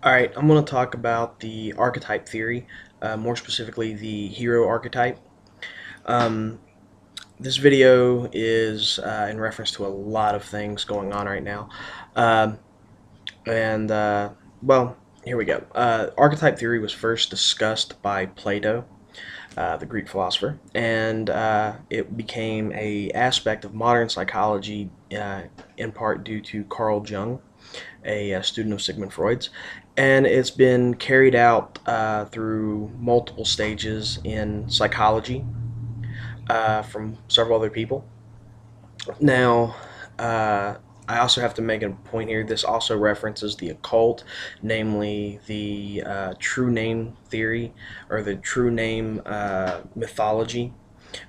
Alright, I'm going to talk about the archetype theory, more specifically the hero archetype. Um, this video is in reference to a lot of things going on right now. Um, and, well, here we go. Archetype theory was first discussed by Plato, the Greek philosopher, and it became a aspect of modern psychology in part due to Carl Jung, a student of Sigmund Freud's, and it's been carried out through multiple stages in psychology from several other people. Now, I also have to make a point here. This also references the occult, namely the true name theory or the true name mythology,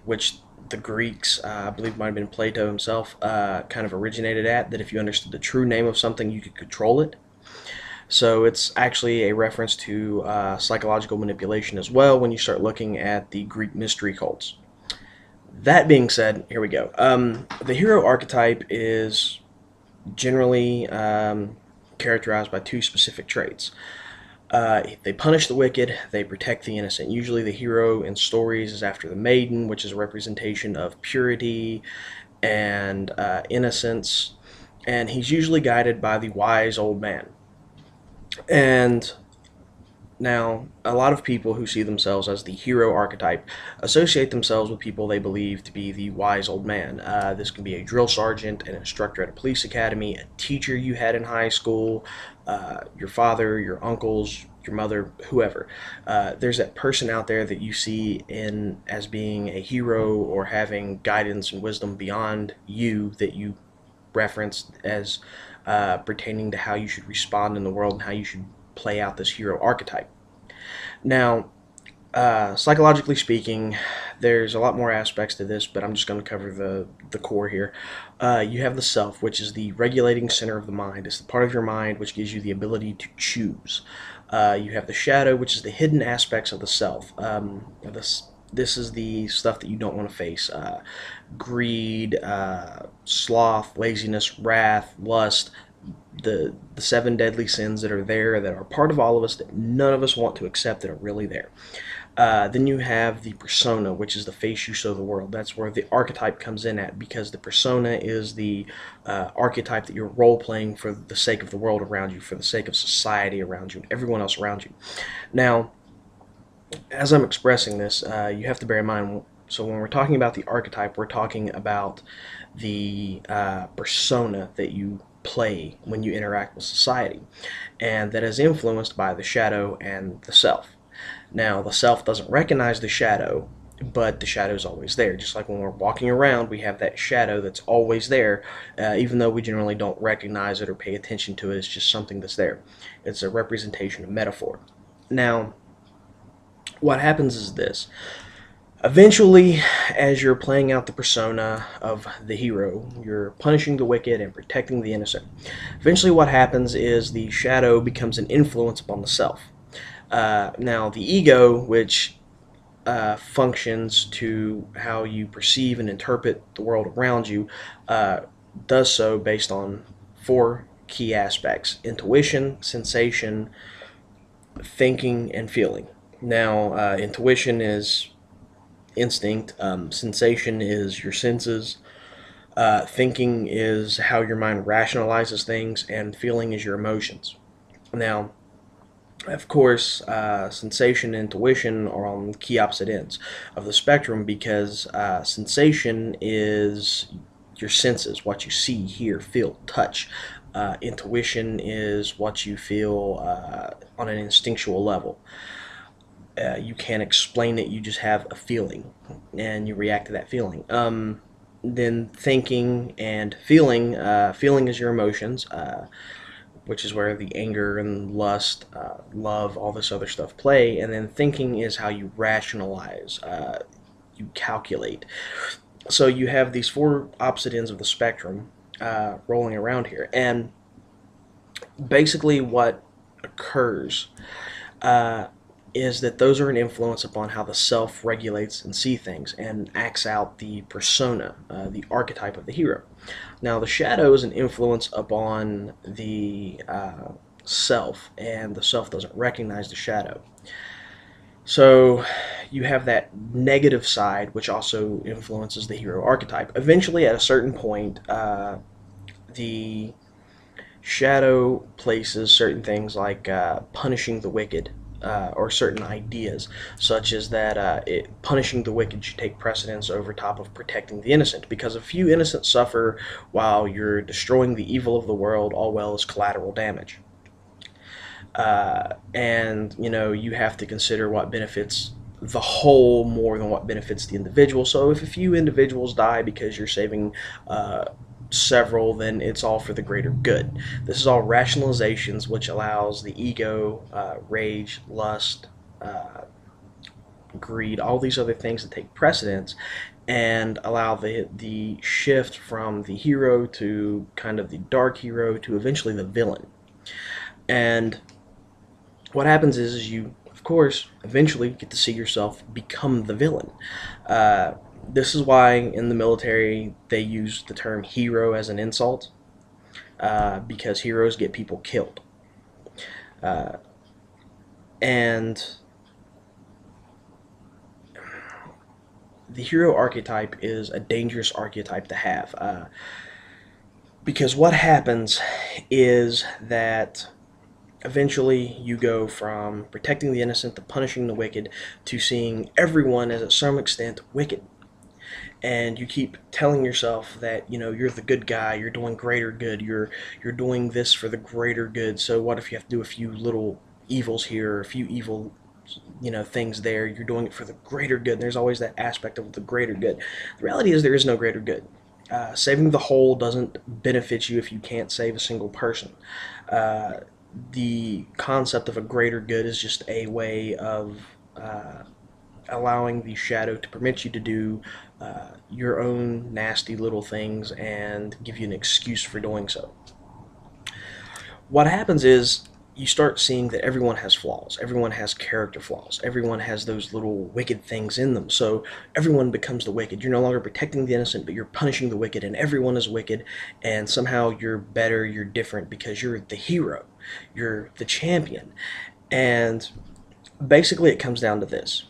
which the Greeks, I believe, might have been Plato himself, kind of originated at. That if you understood the true name of something, you could control it. So it's actually a reference to psychological manipulation as well when you start looking at the Greek mystery cults. That being said, here we go. The hero archetype is generally characterized by two specific traits. They punish the wicked, they protect the innocent. Usually the hero in stories is after the maiden, which is a representation of purity and innocence, and he's usually guided by the wise old man. And now, a lot of people who see themselves as the hero archetype associate themselves with people they believe to be the wise old man. This can be a drill sergeant, an instructor at a police academy, a teacher you had in high school, your father, your uncles, your mother, whoever. There's that person out there that you see in as being a hero or having guidance and wisdom beyond you that you referenced as pertaining to how you should respond in the world and how you should play out this hero archetype. Now, psychologically speaking, there's a lot more aspects to this, but I'm just going to cover the core here. You have the self, which is the regulating center of the mind. It's the part of your mind which gives you the ability to choose. You have the shadow, which is the hidden aspects of the self. This is the stuff that you don't want to face. Greed, sloth, laziness, wrath, lust, the seven deadly sins that are there, that are part of all of us, that none of us want to accept, that are really there. Then you have the persona, which is the face you show the world. That's where the archetype comes in at, because the persona is the archetype that you're role-playing for the sake of the world around you, for the sake of society around you, and everyone else around you. Now, as I'm expressing this, you have to bear in mind, so when we're talking about the archetype, we're talking about the persona that you play when you interact with society, and that is influenced by the shadow and the self. Now, the self doesn't recognize the shadow, but the shadow is always there. Just like when we're walking around, we have that shadow that's always there, even though we generally don't recognize it or pay attention to it. It's just something that's there. It's a representation of metaphor. Now, what happens is this. Eventually, as you're playing out the persona of the hero, you're punishing the wicked and protecting the innocent. Eventually what happens is the shadow becomes an influence upon the self. Now, the ego, which functions to how you perceive and interpret the world around you, does so based on four key aspects: intuition, sensation, thinking, and feeling. Now, intuition is instinct, sensation is your senses, thinking is how your mind rationalizes things, and feeling is your emotions. Now, of course, sensation and intuition are on key opposite ends of the spectrum, because sensation is your senses, what you see, hear, feel, touch. Intuition is what you feel on an instinctual level. You can't explain it, you just have a feeling and you react to that feeling. Then thinking and feeling, feeling is your emotions, which is where the anger and lust, love, all this other stuff play. And then thinking is how you rationalize, you calculate. So you have these four opposite ends of the spectrum rolling around here. And basically what occurs is that those are an influence upon how the self regulates and see things and acts out the persona, the archetype of the hero. Now, the shadow is an influence upon the self, and the self doesn't recognize the shadow. So you have that negative side, which also influences the hero archetype. Eventually, at a certain point, the shadow places certain things like punishing the wicked, or certain ideas, such as that punishing the wicked should take precedence over top of protecting the innocent, because if few innocents suffer while you're destroying the evil of the world, all well is collateral damage. And you have to consider what benefits the whole more than what benefits the individual. So if a few individuals die because you're saving several, then it's all for the greater good. This is all rationalizations, which allows the ego, rage, lust, greed, all these other things to take precedence and allow the shift from the hero to kind of the dark hero to eventually the villain. And what happens is you, of course, eventually get to see yourself become the villain. This is why in the military they use the term hero as an insult, because heroes get people killed. And the hero archetype is a dangerous archetype to have, because what happens is that eventually you go from protecting the innocent to punishing the wicked to seeing everyone as, at some extent, wicked. And you keep telling yourself that you're the good guy, you're doing greater good, you're doing this for the greater good. So what if you have to do a few little evils here, or a few evil things there? You're doing it for the greater good. And there's always that aspect of the greater good. The reality is there is no greater good. Saving the whole doesn't benefit you if you can't save a single person. The concept of a greater good is just a way of allowing the shadow to permit you to do your own nasty little things and give you an excuse for doing so. What happens is you start seeing that everyone has flaws, everyone has character flaws, everyone has those little wicked things in them, so everyone becomes the wicked. You're no longer protecting the innocent, but you're punishing the wicked, and everyone is wicked, and somehow you're better, you're different, because you're the hero, you're the champion. And basically it comes down to this.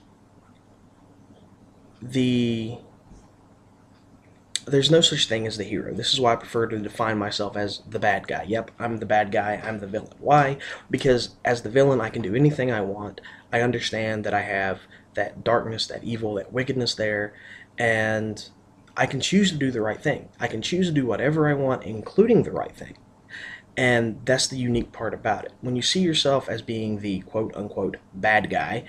There's no such thing as the hero. This is why I prefer to define myself as the bad guy. Yep, I'm the bad guy, I'm the villain. Why? Because as the villain, I can do anything I want. I understand that I have that darkness, that evil, that wickedness there, and I can choose to do the right thing. I can choose to do whatever I want, including the right thing. And that's the unique part about it. When you see yourself as being the quote-unquote bad guy,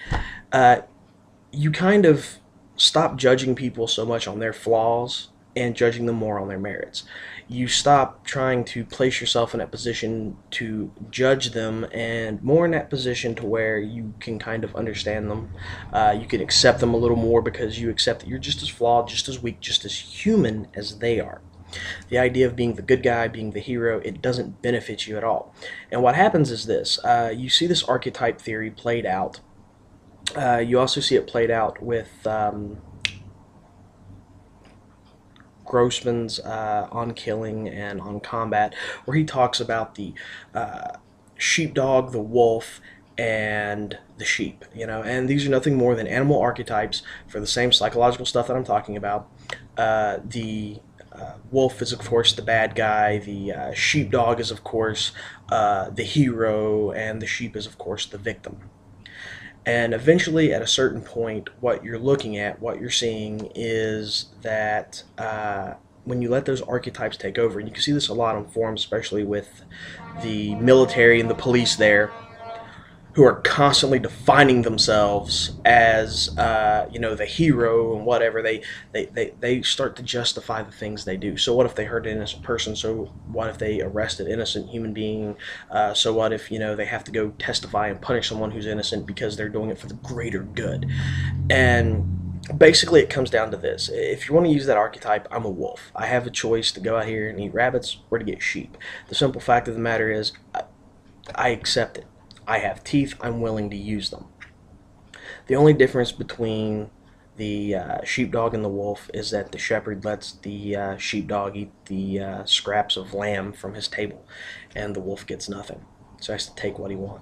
you kind of stop judging people so much on their flaws and judging them more on their merits. You stop trying to place yourself in that position to judge them, and more in that position to where you can kind of understand them. You can accept them a little more because you accept that you're just as flawed, just as weak, just as human as they are. The idea of being the good guy, being the hero, it doesn't benefit you at all. And what happens is this. You see this archetype theory played out. You also see it played out with Grossman's On Killing and On Combat, where he talks about the sheepdog, the wolf, and the sheep. And these are nothing more than animal archetypes for the same psychological stuff that I'm talking about. The wolf is, of course, the bad guy. The sheepdog is, of course, the hero, and the sheep is, of course, the victim. And eventually, at a certain point, what you're looking at, what you're seeing, is that when you let those archetypes take over, and you can see this a lot on forums, especially with the military and the police there, who are constantly defining themselves as the hero and whatever. They start to justify the things they do. So what if they hurt an innocent person? So what if they arrest an innocent human being? So what if they have to go testify and punish someone who's innocent because they're doing it for the greater good? And basically it comes down to this. If you want to use that archetype, I'm a wolf. I have a choice to go out here and eat rabbits or to get sheep. The simple fact of the matter is I accept it. I have teeth, I'm willing to use them. The only difference between the sheepdog and the wolf is that the shepherd lets the sheepdog eat the scraps of lamb from his table, and the wolf gets nothing. so he has to take what he wants.